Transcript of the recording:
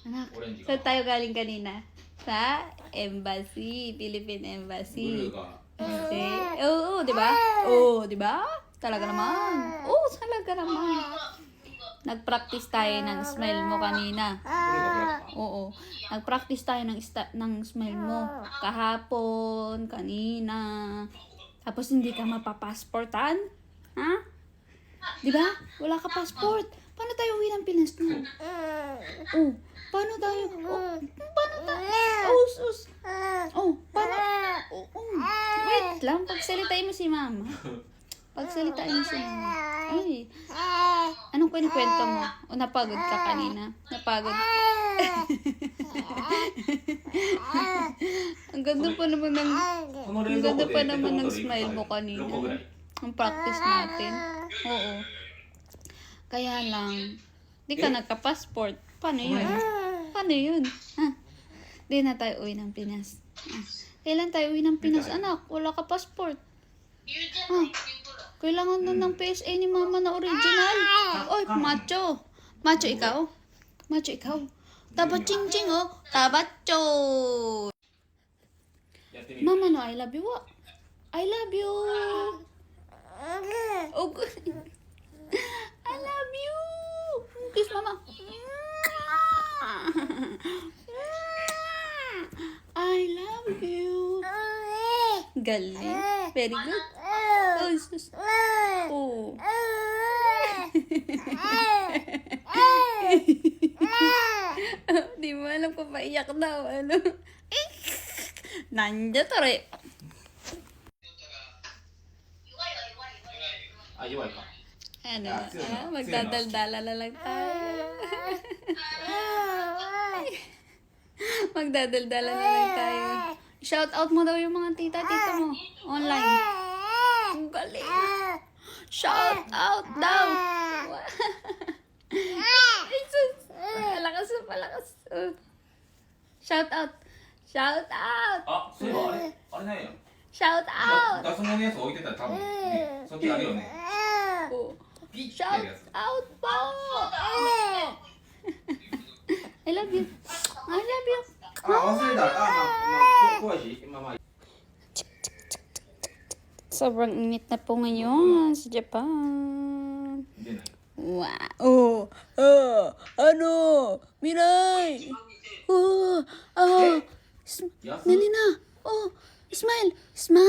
Anak, Orange saan ka. tayo galing kanina? Sa embassy, Philippine Embassy. Blue ka. Kasi, oo, di ba? Oo, di ba? Talaga naman. Oo, talaga naman. Nag-practice tayo ng smile mo kanina. Blue ka, black ka. Oo. Nag-practice tayo ng smile mo. Kahapon, kanina. Tapos hindi ka mapapassportan? Ha? Di ba? Wala ka passport. Paano tayo uwi ng Pinas na? Oh, paano tayo? Oh, paano tayo? Oh, sus. Oh, paano? Oh, wait lang. Pagsalitain mo si mama. Pagsalitain mo si mama. Ay. Anong kwento mo? O napagod ka kanina? Napagod? Ang ganda pa naman ng ang ganda pa naman ng smile mo kanina. Ang practice natin. Oo. Kaya lang, di ka nagka-passport. Paano yun? Paano yun? Ha? Di na tayo uwi ng Pinas. Kailan tayo uwi ng Pinas, anak? Wala ka passport. Ha? Kailangan na ng PSA ni mama na original. Oy, macho. Macho ikaw? Macho ikaw? Tabat ching-ching, oh. Tabatcho. Mama no, I love you. What? I love you. Oh, good. I love you. Kiss mama. I love you. Galing. Very good. Oh, sus. Oh. Di mo alam kung paiyak daw. Ano? Nandiyan to rin. Ah, iway ka. Ano? Magdadaldala na lang tayo. Magdadaldala na lang tayo. Shout out mo daw yung mga tita-tita mo. Online. Ang galing. Shout out daw. Jesus. Malakas. Shout out. Shout out. あ、そういえばあれなんや。 Shout out. 脱毛のやつ置いてたら多分ね、そっちあるよね。 Oh. ピッて Shout やるやつ。 out po. I love you. I love you. あ、忘れた。あ、怖いし、まあまあ。 Sobrang init na po ngayon sa Japan. 出ない。 Wow. Ano? Miray. Oh. Yes. Nani na. Oh. Smile. Smile.